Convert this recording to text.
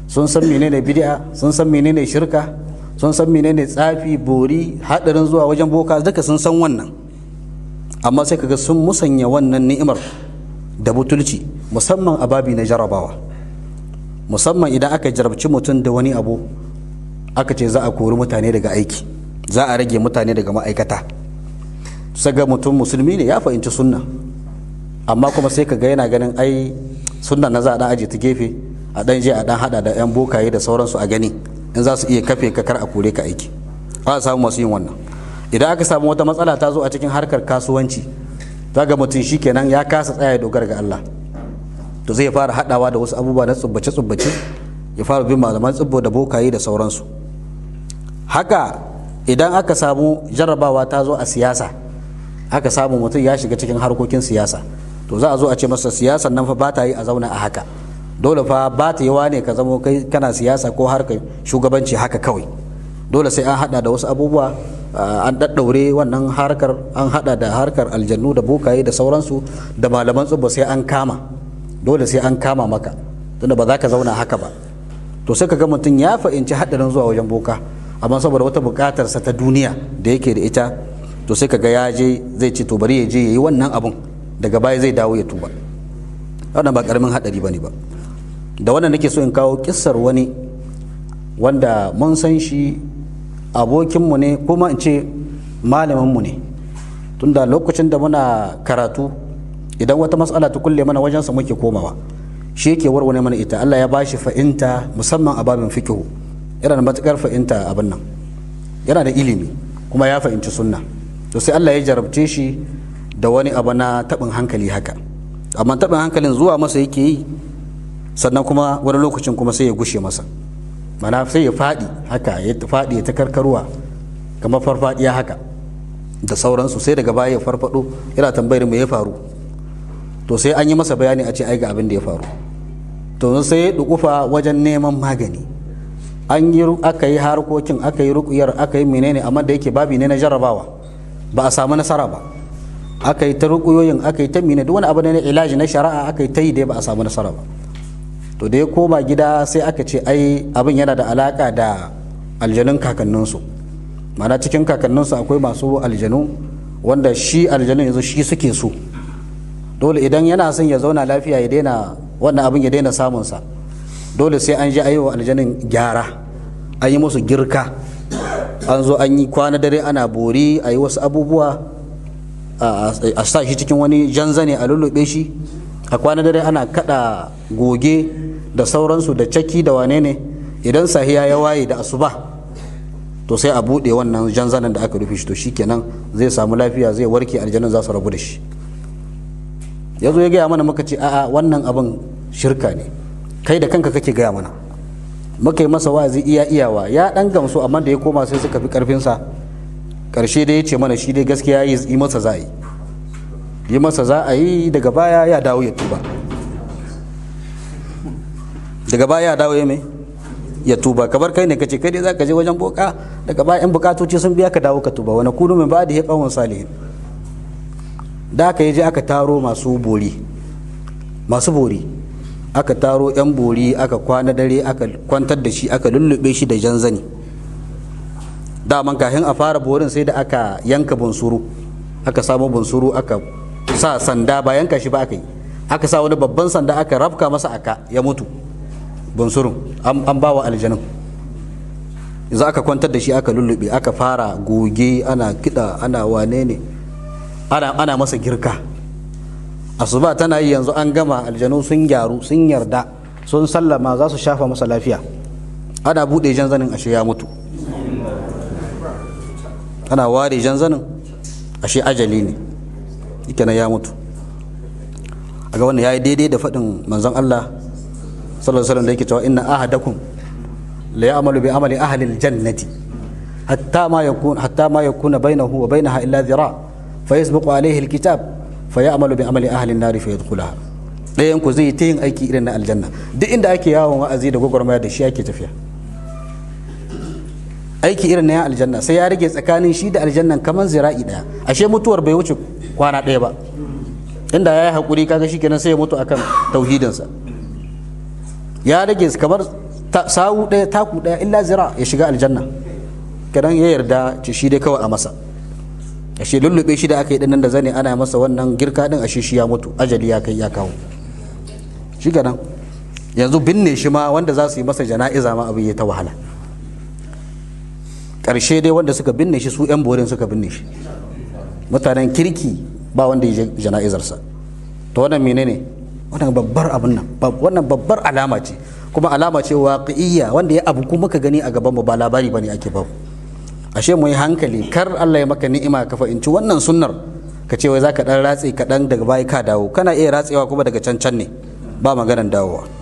sun san menene bid'a, sun san menene shirka, sun san menene tsafi, bori, hadarin zuwa wajen boka, duka sun san wannan. Amma sai kaga sun musanya wannan ni'imar da butulci, musamman a babi na jarabawa. Musamman idan aka jarabci mutum da wani abu, aka ce za a kori mutane daga aiki, za a rage mutane daga ma'aikata. Saga mutum musulmi ne ya fahimci sunna, amma kuma sai kaga yana ganin ai sunna na za a dan aje ta gefe, a dan je a dan hada da yan bokaye da sauransu a gani in za su iya kafe ka kar a kore ka aiki. Ba samu masu yin wannan. Idan aka samu wata matsala ta zo a cikin harkar kasuwanci, zaga mutum shikenan ya kasa tsaya ya dogara ga Allah, to zai fara hadawa da wasu abubuwa na tsubbace ya fara bin malaman tsubbo da bokaye da sauransu. Haka idan aka samu jarrabawa ta zo a siyasa, aka samu mutum ya shiga cikin harkokin siyasa, to za a zo a ce masa siyasan nan fa ba ta yi a zauna a haka, dole fa ba ta yiwa ne ka zamo kai kana siyasa ko harkar shugabanci haka kawai, dole sai an hada da wasu abubuwa, an daddaure wannan harkar, an hada da harkar aljannu da bokaye da sauransu da malaman tsubba, sai an kama, dole sai an kama maka, tunda ba za ka zauna haka ba. To sai ka ga mutum ya fahimci hadarin zuwa wajen boka, amma saboda wata bukatarsa ta duniya da yake da ita, to sai ka ga ya je zai ce to bari ya je ya yi wannan abun, daga baya zai dawo ya tuba. Wannan ba karamin hadari bane ba. Da wannan nake so in kawo kissar wani wanda mun san shi, abokinmu ne, kuma in ce malaminmu ne, tunda lokacin da muna karatu idan wata matsala ta kulle mana wajensa muke komawa, shi yake warware mana ita. Allah ya bashi fa'inta musamman a babin fiqhu, yana da matukar fa'inta abin nan, yana da ilimi kuma ya fahimci sunna. To sai Allah ya jarabce shi da wani abu na tabin hankali haka, amma tabin hankalin zuwa masa yake yi, sannan kuma wani lokacin kuma sai ya gushe masa, mana sai ya faɗi haka, ya faɗi ya ta karkarwa kamar farfaɗiya haka da sauransu, sai daga baya ya farfaɗo yana tambayar me ya faru. To sai an yi masa bayani a ce ai ga abin da ya faru, to sai ya dukufa wajen neman magani. An yi, aka yi harkokin, aka yi ruƙuyar, aka yi menene, amma da yake babi ne na jarrabawa ba a samu nasara ba. Aka yi ta ruƙuyoyin, aka yi ta menene, duk wani abu ne na ilaji na shari'a aka yi ta yi dai ba a samu nasara ba. To da ya koma gida sai aka ce ai abin yana da alaka da aljanun kakanninsu, mana cikin kakanninsu akwai masu aljanu wanda shi aljanun yanzu shi suke so, dole idan yana son ya zauna lafiya ya daina wannan abin, ya daina samunsa, dole sai an ji ayyuwa aljanun gyara, an yi musu girka, an zo an yi kwana dare ana bori, a yi wasu abubuwa, a sa shi cikin wani janzane a lullube shi, a kwana dare ana kada goge da sauransu da caki da wane ne. Idan sahiya ya waye da asuba, to sai a bude wannan janzanan da aka rufe shi, to shikenan zai samu lafiya, zai warke, aljanun za su rabu da shi. Ya zo ya gaya mana, muka ce a'a wannan abin shirka ne, kai da kanka kake gaya mana. Muka yi masa wazi iya iyawa, ya dan gamsu, amma da ya koma sai suka fi karfinsa. Karshe dai ya ce mana shi dai gaskiya yi masa za a yi masa za a yi, daga baya ya dawo ya tuba, daga baya ya dawo ya tuba. Kabar kai ne kace kai dai zaka je wajen boka, daga baya in bukatoci sun biya ka dawo ka tuba. Wani kunu min ba'di qawmun salihin. Da aka je aka taro masu bori, aka taro yan bori, aka kwana dare, aka kwantar da shi, aka lullube shi da janzani. Daman kafin a fara borin sai da aka yanka bunsuru, aka samu bunsuru, aka sa sanda, ba yanka shi ba aka yi, aka sa wani babban sanda aka rafka masa aka, ya mutu bunsurun, an ba wa aljanun. Yanzu aka kwantar da shi, aka lullube, aka fara goge, ana kiɗa, ana wane ne, ana masa girka. Asuba tana yi, yanzu an gama, aljanu sun gyaru, sun yarda, sun sallama, za su shafa masa lafiya. Ana buɗe janzanin, ashe ya mutu. Ana ware janzanin, ashe ajali ne, kenan ya mutu. Aga wannan yayi daidai da faɗin manzon Allah sallallahu alaihi wasallam da yake cewa inna ahadakum la ya'malu bi amali ahli aljannati hatta ma yakuna bainahu wa bainaha illa dhira fa yasbiqu alayhi alkitab fa ya'malu bi amali ahli an-nar fa yadkhulaha. Dayan ku zai ta yin aiki irin na aljanna, duk inda ake yawon wa'azi da gwagwarmaya da shi ake tafiya, aiki irin na aljanna, sai ya rage tsakanin shi da aljannan kaman zira'i daya. Ashe mutuwar bai wuce kwana daya ba, inda ya yi haƙuri kaga shi kenan sai ya mutu akan tauhidinsa. Ya rage kamar sawu ɗaya taku ɗaya illa zira ya shiga aljanna. Kadan ya yarda ci shi dai kawai a masa, ashe lullube shi da aka yi dinnan da zane ana masa wannan girka din, ashe shi ya mutu, ajali ya kai ya kawo shi. Kadan yanzu binne shi ma wanda za su yi masa jana'iza ma abin ya ta wahala. Ƙarshe dai wanda suka binne shi su 'yan borin suka binne shi, mutanen kirki ba wanda ya jana'izarsa. To wannan menene? Wannan babbar abin nan, wannan babbar alama ce, kuma alama ce waqi'iyya wanda ya abu kuma ka gani a gaban mu, ba labari bane ake ba. Ashe mu yi hankali, kar Allah ya maka ni'ima ka fahimci wannan sunnar ka ce wai zaka dan ratse ka dan daga baya ka dawo, kana iya ratsewa kuma daga can ne, ba maganan dawowa.